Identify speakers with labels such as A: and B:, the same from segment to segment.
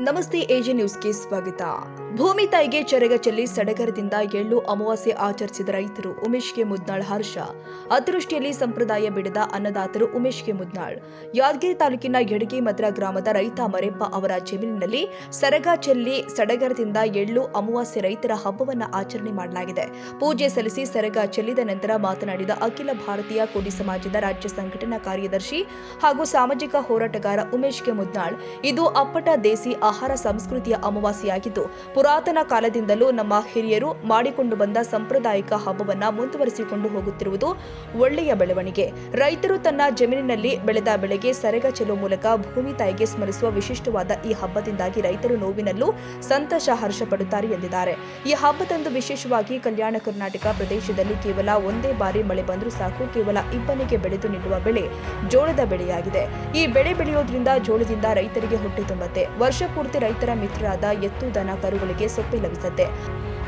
A: ನಮಸ್ತೆ ಎಜೆ ನ್ಯೂಸ್ಗೆ ಸ್ವಾಗತ. ಭೂಮಿ ತಾಯಿಗೆ ಚರಗ ಚೆಲ್ಲಿ ಸಡಗರದಿಂದ ಎಳ್ಳು ಅಮಾವಾಸ್ಯೆ ಆಚರಿಸಿದ ರೈತರು ಉಮೇಶ್ಗೆ ಮುದ್ನಾಳ್ ಹರ್ಷ. ಅತಿವೃಷ್ಟಿಯಲ್ಲಿ ಸಂಪ್ರದಾಯ ಬಿಡದ ಅನ್ನದಾತರು ಉಮೇಶ್ಗೆ ಮುದ್ನಾಳ್. ಯಾದಗಿರಿ ತಾಲೂಕಿನ ಯಡಗಿ ಮದ್ರ ಗ್ರಾಮದ ರೈತ ಮರೆಪ್ಪ ಅವರ ಜಮೀನಿನಲ್ಲಿ ಸರಗ ಚೆಲ್ಲಿ ಸಡಗರದಿಂದ ಎಳ್ಳು ಅಮಾವಾಸ್ಯೆ ರೈತರ ಹಬ್ಬವನ್ನು ಆಚರಣೆ ಮಾಡಲಾಗಿದೆ. ಪೂಜೆ ಸಲ್ಲಿಸಿ ಸರಗ ಚೆಲ್ಲಿದ ನಂತರ ಮಾತನಾಡಿದ ಅಖಿಲ ಭಾರತೀಯ ಕೋಡಿ ಸಮಾಜದ ರಾಜ್ಯ ಸಂಘಟನಾ ಕಾರ್ಯದರ್ಶಿ ಹಾಗೂ ಸಾಮಾಜಿಕ ಹೋರಾಟಗಾರ ಉಮೇಶ್ಗೆ ಮುದ್ನಾಳ್, ಇದು ಅಪ್ಪಟ ದೇಸಿ ಆಹಾರ ಸಂಸ್ಕೃತಿಯ ಅಮಾವಾಸ್ಯೆಯಾಗಿದ್ದು, ಪುರಾತನ ಕಾಲದಿಂದಲೂ ನಮ್ಮ ಹಿರಿಯರು ಮಾಡಿಕೊಂಡು ಬಂದ ಸಾಂಪ್ರದಾಯಿಕ ಹಬ್ಬವನ್ನ ಮುಂದುವರಿಸಿಕೊಂಡು ಹೋಗುತ್ತಿರುವುದು ಒಳ್ಳೆಯ ಬೆಳವಣಿಗೆ. ರೈತರು ತನ್ನ ಜಮೀನಿನಲ್ಲಿ ಬೆಳೆದ ಬೆಳೆಗೆ ಸರಗ ಚೆಲ್ಲುವ ಮೂಲಕ ಭೂಮಿ ತಾಯಿಗೆ ಸ್ಮರಿಸುವ ವಿಶಿಷ್ಟವಾದ ಈ ಹಬ್ಬದಿಂದಾಗಿ ರೈತರು ನೋವಿನಲ್ಲೂ ಸಂತೋಷ ಹರ್ಷ ಪಡುತ್ತಾರೆ ಎಂದಿದ್ದಾರೆ. ಈ ಹಬ್ಬದಂದು ವಿಶೇಷವಾಗಿ ಕಲ್ಯಾಣ ಕರ್ನಾಟಕ ಪ್ರದೇಶದಲ್ಲಿ ಕೇವಲ ಒಂದೇ ಬಾರಿ ಮಳೆ ಬಂದರೂ ಸಾಕು, ಕೇವಲ ಇಬ್ಬನಿಗೆ ಬೆಳೆದು ನಿಲ್ಲುವ ಬೆಳೆ ಜೋಳದ ಬೆಳೆಯಾಗಿದೆ. ಈ ಬೆಳೆ ಬೆಳೆಯೋದ್ರಿಂದ ಜೋಳದಿಂದ ರೈತರಿಗೆ ಹೊಟ್ಟೆ ತುಂಬುತ್ತೆ. ವರ್ಷ ಪೂರ್ತಿ ರೈತರ ಮಿತ್ರರಾದ ಎತ್ತು, ದನ, ಕರುಗಳಿಗೆ ಸೊಪ್ಪೆ ಲಭಿಸುತ್ತೆ.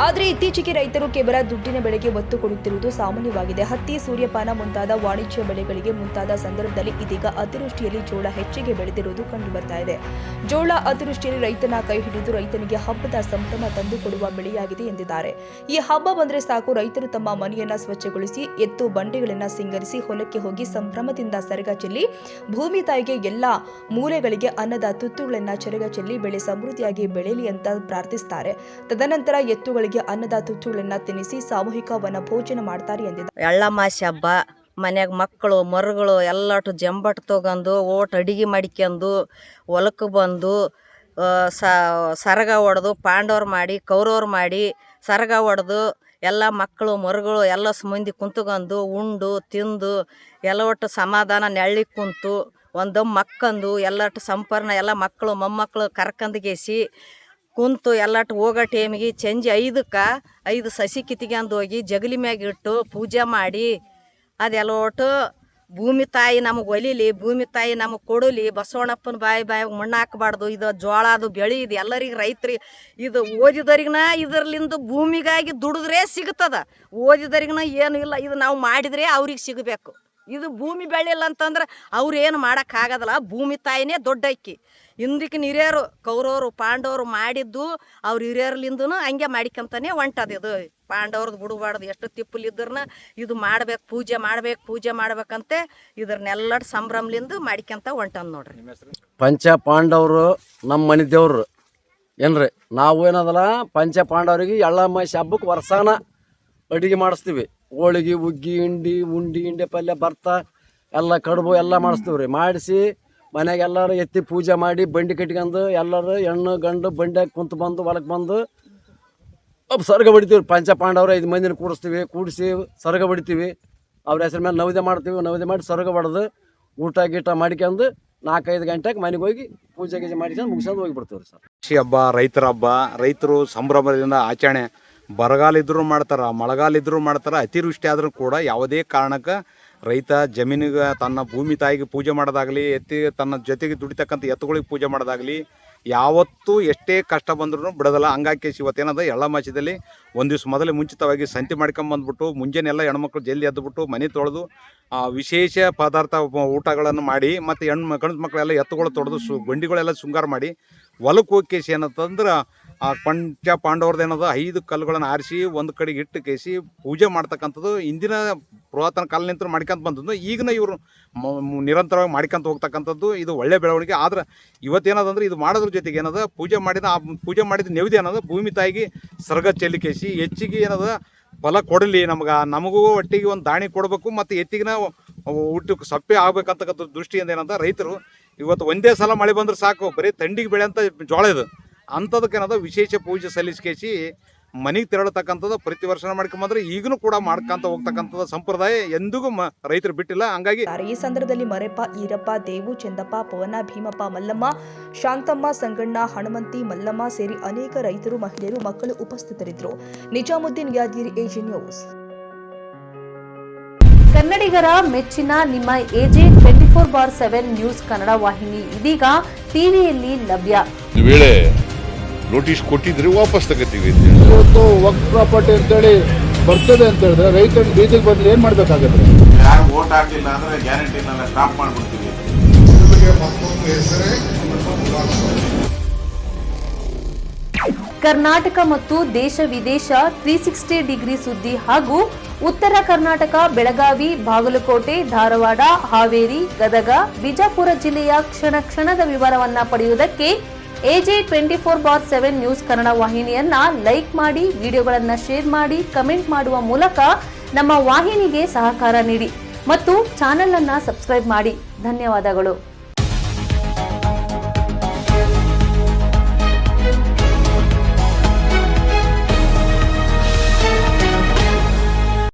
A: ಆದರೆ ಇತ್ತೀಚೆಗೆ ರೈತರು ಕೇವಲ ದುಡ್ಡಿನ ಬೆಳೆಗೆ ಒತ್ತು ಕೊಡುತ್ತಿರುವುದು ಸಾಮಾನ್ಯವಾಗಿದೆ. ಹತ್ತಿ, ಸೂರ್ಯಪಾನ ಮುಂತಾದ ವಾಣಿಜ್ಯ ಬೆಳೆಗಳಿಗೆ ಮುಂತಾದ ಸಂದರ್ಭದಲ್ಲಿ ಇದೀಗ ಅತಿವೃಷ್ಟಿಯಲ್ಲಿ ಜೋಳ ಹೆಚ್ಚಿಗೆ ಬೆಳೆದಿರುವುದು ಕಂಡುಬರ್ತಾ ಇದೆ. ಜೋಳ ಅತಿವೃಷ್ಟಿಯಲ್ಲಿ ರೈತನ ಕೈ ಹಿಡಿದು ರೈತನಿಗೆ ಹಬ್ಬದ ಸಂಭ್ರಮ ತಂದುಕೊಡುವ ಬೆಳೆಯಾಗಿದೆ ಎಂದಿದ್ದಾರೆ. ಈ ಹಬ್ಬ ಬಂದರೆ ಸಾಕು, ರೈತರು ತಮ್ಮ ಮನೆಯನ್ನ ಸ್ವಚ್ಛಗೊಳಿಸಿ ಎತ್ತು ಬಂಡೆಗಳನ್ನ ಸಿಂಗರಿಸಿ ಹೊಲಕ್ಕೆ ಹೋಗಿ ಸಂಭ್ರಮದಿಂದ ಸರಗ ಚೆಲ್ಲಿ ಭೂಮಿ ತಾಯಿಗೆ ಎಲ್ಲಾ ಮೂಲೆಗಳಿಗೆ ಅನ್ನದ ತುತ್ತುಗಳನ್ನ ಚರಗ ಚೆಲ್ಲಿ ಬೆಳೆ ಸಮೃದ್ಧಿಯಾಗಿ ಬೆಳೆಯಲಿ ಅಂತ ಪ್ರಾರ್ಥಿಸುತ್ತಾರೆ. ತದನಂತರ ಎತ್ತುಗಳಿಗೆ ಅನ್ನದ ತುತ್ತುಗಳನ್ನ ತಿನ್ನಿಸಿ ಸಾಮೂಹಿಕ ವನಭೋಜನ ಮಾಡ್ತಾರೆ ಎಂದಿದ್ದಾರೆ.
B: ಎಳ್ಳಮಾಸಿ ಹಬ್ಬ ಮನ್ಯಾಗ ಮಕ್ಕಳು ಮರುಗಳು ಎಲ್ಲಟು ಜಂಬಟ್ ತಗೊಂಡು ಓಟ್ ಅಡಿಗೆ ಮಾಡ್ಕೊಂಡು ಹೊಲಕ್ಕೆ ಬಂದು ಸರಗ ಹೊಡೆದು ಪಾಂಡವ್ರು ಮಾಡಿ ಕೌರವ್ರು ಮಾಡಿ ಸರಗ ಹೊಡೆದು ಎಲ್ಲ ಮಕ್ಕಳು ಮರುಗಳು ಎಲ್ಲ ಮಂದಿ ಕುಂತ್ಕೊಂಡು ಉಂಡು ತಿಂದು ಎಲ್ಲ ಒಟ್ಟು ಸಮಾಧಾನ ನೆಳ್ಳಿಗೆ ಕುಂತು ಒಂದು ಮಕ್ಕಂದು ಎಲ್ಲಟ್ಟು ಸಂಪರ್ಣ ಎಲ್ಲ ಮಕ್ಕಳು ಮೊಮ್ಮಕ್ಕಳು ಕರ್ಕಂದ್ಗೇಸಿ ಕುಂತು ಎಲ್ಲಟ್ಟು ಹೋಗೋ ಟೈಮಿಗೆ ಸಂಜೆ 5ಕ್ಕೆ 5 ಸಸಿ ಕಿತ್ಕೊಂಡು ಹೋಗಿ ಜಗಲಿ ಮ್ಯಾಗ ಇಟ್ಟು ಪೂಜೆ ಮಾಡಿ ಅದೆಲ್ಲ ಒಟ್ಟು ಭೂಮಿ ತಾಯಿ ನಮಗೆ ಒಲಿಲಿ, ಭೂಮಿ ತಾಯಿ ನಮಗೆ ಕೊಡಲಿ, ಬಸವಣ್ಣಪ್ಪನ ಬಾಯಿ ಮಣ್ಣು ಹಾಕಬಾರ್ದು, ಇದು ಜೋಳ ಅದು ಬೆಳೆ ಇದು ಎಲ್ಲರಿಗೆ ರೈತರಿಗೆ ಇದು ಓದಿದವ್ರಿಗನ ಇದರ್ಲಿಂದ ಭೂಮಿಗಾಗಿ ದುಡಿದ್ರೆ ಸಿಗ್ತದ, ಓದಿದವ್ರಿಗನ ಏನು ಇಲ್ಲ, ಇದು ನಾವು ಮಾಡಿದರೆ ಅವ್ರಿಗೆ ಸಿಗಬೇಕು. ಇದು ಭೂಮಿ ಬೆಳೆಯಿಲ್ಲ ಅಂತಂದ್ರೆ ಅವ್ರು ಏನು ಮಾಡೋಕ್ಕಾಗೋದಲ್ಲ. ಭೂಮಿ ತಾಯಿನೇ ದೊಡ್ಡ ಅಕ್ಕಿ. ಹಿಂದಕ್ಕೆ ಹಿರಿಯರು ಕೌರವರು ಪಾಂಡವರು ಮಾಡಿದ್ದು ಅವ್ರ ಹಿರಿಯರ್ಲಿಂದೂ ಹಂಗೆ ಮಾಡಿಕೊಂತಾನೆ ಹೊಂಟದ. ಇದು ಪಾಂಡವ್ರದ್ದು ಬಿಡಬಾರ್ದು, ಎಷ್ಟು ತಿಪ್ಪಲಿದ್ರನ್ನ ಇದು ಮಾಡ್ಬೇಕು, ಪೂಜೆ ಮಾಡ್ಬೇಕಂತೆ ಇದ್ರನ್ನೆಲ್ಲ ಸಂಭ್ರಮಲಿಂದ ಮಾಡಿಕೊಂತ ಹೊಂಟದ ನೋಡ್ರಿ.
C: ಪಂಚ ಪಾಂಡವರು ನಮ್ಮ ಮನೆ ದೇವ್ರು ಏನ್ರಿ. ನಾವು ಏನದಲ್ಲ ಪಂಚ ಪಾಂಡವರಿಗೆ ಎಳ್ಳಮಾಸಿ ಹಬ್ಬಕ್ಕೆ ವರ್ಷಾನ ಅಡುಗೆ ಮಾಡಿಸ್ತೀವಿ. ಹೋಳಿಗೆ, ಹುಗ್ಗಿ, ಉಂಡೆ ಪಲ್ಯ, ಭರ್ತ ಎಲ್ಲ ಕಡುಬು ಎಲ್ಲ ಮಾಡಿಸ್ತೀವಿ ರೀ. ಮಾಡಿಸಿ ಮನೆಗೆ ಎಲ್ಲರೂ ಎತ್ತಿ ಪೂಜೆ ಮಾಡಿ ಬಂಡಿ ಕಟ್ಕೊಂಡು ಎಲ್ಲರೂ ಹೆಣ್ಣು ಗಂಡು ಬಂಡಿಯಾಗಿ ಕುಂತು ಬಂದು ಹೊಲಕ್ಕೆ ಬಂದು ಸರ್ಗ ಬಡಿತೀವಿ. ಪಂಚ ಪಾಂಡವರು 5 ಮಂದಿನ ಕೂಡಿಸಿ ಸರ್ಗ ಬಡಿತೀವಿ. ಅವ್ರ ಹೆಸರು ಮೇಲೆ ನವದೆ ಮಾಡ್ತೀವಿ. ನವದೆ ಮಾಡಿ ಸರ್ಗ ಬಡ್ದು ಊಟ ಗೀಟ ಮಾಡ್ಕೊಂಡು 4-5 ಗಂಟೆಗೆ ಮನೆಗೆ ಹೋಗಿ ಪೂಜೆ ಗೀಜೆ ಮಾಡ್ಕೊಂಡು ಮುಗಿಸ್ಕೊಂಡು ಹೋಗಿಬಿಡ್ತೀವಿ ಸರ್.
D: ಕೃಷಿ ಹಬ್ಬ, ರೈತರ ಹಬ್ಬ, ರೈತರು ಸಂಭ್ರಮದಿಂದ ಆಚರಣೆ. ಬರಗಾಲ ಇದ್ರೂ ಮಾಡ್ತಾರೆ, ಮಳೆಗಾಲ ಇದ್ರೂ ಮಾಡ್ತಾರೆ, ಅತಿವೃಷ್ಟಿ ಆದರೂ ಕೂಡ ಯಾವುದೇ ಕಾರಣಕ್ಕೆ ರೈತ ಜಮೀನಿಗೆ ತನ್ನ ಭೂಮಿ ತಾಯಿಗೆ ಪೂಜೆ ಮಾಡೋದಾಗಲಿ, ತನ್ನ ಜೊತೆಗೆ ದುಡಿತಕ್ಕಂಥ ಎತ್ತುಗಳಿಗೆ ಪೂಜೆ ಮಾಡೋದಾಗಲಿ ಯಾವತ್ತೂ ಎಷ್ಟೇ ಕಷ್ಟ ಬಂದ್ರೂ ಬಿಡೋದಲ್ಲ. ಹಂಗಾಗಿ ಇವತ್ತೇನದ ಎಳ್ಳಮಾಸದಲ್ಲಿ ಒಂದು ದಿವ್ಸ ಮೊದಲೇ ಮುಂಚಿತವಾಗಿ ಸಂತಿ ಮಾಡ್ಕೊಂಬಂದ್ಬಿಟ್ಟು ಮುಂಜಾನೆ ಎಲ್ಲ ಹೆಣ್ಮಕ್ಳು ಜಲ್ದಿ ಎದ್ದುಬಿಟ್ಟು ಮನೆ ತೊಳೆದು ವಿಶೇಷ ಪದಾರ್ಥ ಊಟಗಳನ್ನು ಮಾಡಿ ಮತ್ತು ಗಂಡು ಮಕ್ಕಳೆಲ್ಲ ಎತ್ತುಗಳು ತೊಳೆದು ಬಂಡಿಗಳೆಲ್ಲ ಶೃಂಗಾರ ಮಾಡಿ ಹೊಲಕ್ಕೆ ಹೋಗಿ ಕೇಸಿ ಏನಂತಂದ್ರೆ ಪಂಚ ಪಾಂಡವ್ರದ್ದು ಏನದ 5 ಕಲ್ಲುಗಳನ್ನು ಆರಿಸಿ ಒಂದು ಕಡೆಗೆ ಇಟ್ಟು ಕೇಸಿ ಪೂಜೆ ಮಾಡ್ತಕ್ಕಂಥದ್ದು ಇಂದಿನ ಪುರಾತನ ಕಾಲನಿಂದ ಮಾಡ್ಕೊಂತ ಬಂದದ್ದು. ಈಗಿನ ಇವರು ನಿರಂತರವಾಗಿ ಮಾಡ್ಕೊಂತ ಹೋಗ್ತಕ್ಕಂಥದ್ದು ಇದು ಒಳ್ಳೆ ಬೆಳವಣಿಗೆ. ಆದ್ರೆ ಇವತ್ತೇನದಂದ್ರೆ ಇದು ಮಾಡೋದ್ರ ಜೊತೆಗೆ ಏನದ ಪೂಜೆ ಮಾಡಿದ ನೆವದಿ ಅನ್ನೋದು ಭೂಮಿ ತಾಯಿಗೆ ಸರ್ಗ ಚೆಲ್ಲಿ ಕೇಸಿ ಹೆಚ್ಚಿಗೆ ಏನದ ಫಲ ಕೊಡಲಿ, ನಮಗೂ ಒಟ್ಟಿಗೆ ಒಂದು ದಾಣಿ ಕೊಡಬೇಕು ಮತ್ತು ಎತ್ತಿಗಿನ ಊಟಕ್ಕೆ ಸಪ್ಪೆ ಆಗ್ಬೇಕಂತಕ್ಕಂಥ ದೃಷ್ಟಿಯಿಂದ ಏನಂತ ರೈತರು ಇವತ್ತು ಒಂದೇ ಸಲ ಮಳೆ ಬಂದ್ರೆ ಸಾಕು, ಬರೀ ತಂಡಿಗೆ ಬೆಳೆಯಂಥ ಜೋಳ ಇದು ಅಂಥದಕ್ಕೇನದ ವಿಶೇಷ ಪೂಜೆ ಸಲ್ಲಿಸ್ಕೇಸಿ ಮನೆಗೆ ತೆರಳತಕ್ಕಂಥದ್ದು ಪ್ರತಿ ವರ್ಷ ಮಾಡ್ಕೊಂಬಂದ್ರೆ ಈಗಲೂ ಕೂಡ ಮಾಡ್ಕೊಂತ ಹೋಗ್ತಕ್ಕಂಥದ್ದು ಸಂಪ್ರದಾಯ ಎಂದಿಗೂ ರೈತರು ಬಿಟ್ಟಿಲ್ಲ. ಹಂಗಾಗಿ
A: ಈ ಸಂದರ್ಭದಲ್ಲಿ ಮರೆಪ್ಪ, ಈರಪ್ಪ, ದೇವು, ಚಂದಪ್ಪ, ಪವನ, ಭೀಮಪ್ಪ, ಮಲ್ಲಮ್ಮ, ಶಾಂತಮ್ಮ, ಸಂಗಣ್ಣ, ಹನುಮಂತಿ, ಮಲ್ಲಮ್ಮ ಸೇರಿ ಅನೇಕ ರೈತರು, ಮಹಿಳೆಯರು, ಮಕ್ಕಳು ಉಪಸ್ಥಿತರಿದ್ದರು. Nizamuddin, Yadgiri, AJ news.
E: ಕನ್ನಡಿಗರ ಮೆಚ್ಚಿನ ನಿಮ್ಮ ಎಜೆ 24/7 ನ್ಯೂಸ್ ಕನ್ನಡ ವಾಹಿನಿ ಇದೀಗ ಟಿವಿಯಲ್ಲಿ ಲಭ್ಯ.
F: ನೋಟಿಸ್ ಕೊಟ್ಟಿದ್ರೆ ವಾಪಸ್ ತಗೋತೀವಿ.
G: ಇವತ್ತು ವಕ್ಫ್ ಪ್ರಾಪರ್ಟಿ ಅಂತೇಳಿ ಬರ್ತದೆ ಅಂತ ಹೇಳಿದ್ರೆ ರೈತರು ಬೀದಿಗೆ ಬಂದು ಏನ್ ಮಾಡ್ಬೇಕಾಗತ್ತೆ?
F: ಯಾರು ವೋಟ್ ಹಾಕಿಲ್ಲ ಅಂದ್ರೆ ಗ್ಯಾರಂಟಿನೆಲ್ಲ ಸ್ಟಾಪ್ ಮಾಡ್ಬಿಡ್ತೀವಿ.
E: ಕರ್ನಾಟಕ ಮತ್ತು ದೇಶ ವಿದೇಶ 360 ಡಿಗ್ರಿ ಸುದ್ದಿ ಹಾಗೂ ಉತ್ತರ ಕರ್ನಾಟಕ ಬೆಳಗಾವಿ, ಬಾಗಲಕೋಟೆ, ಧಾರವಾಡ, ಹಾವೇರಿ, ಗದಗ, ಬಿಜಾಪುರ ಜಿಲ್ಲೆಯ ಕ್ಷಣ ಕ್ಷಣದ ವಿವರವನ್ನ ಪಡೆಯುವುದಕ್ಕೆ AJ 24/7 ನ್ಯೂಸ್ ಕನ್ನಡ ವಾಹಿನಿಯನ್ನ ಲೈಕ್ ಮಾಡಿ, ವಿಡಿಯೋಗಳನ್ನ ಶೇರ್ ಮಾಡಿ, ಕಮೆಂಟ್ ಮಾಡುವ ಮೂಲಕ ನಮ್ಮ ವಾಹಿನಿಗೆ ಸಹಕಾರ ನೀಡಿ ಮತ್ತು ಚಾನೆಲ್ ಅನ್ನ ಸಬ್ಸ್ಕ್ರೈಬ್ ಮಾಡಿ. ಧನ್ಯವಾದಗಳು.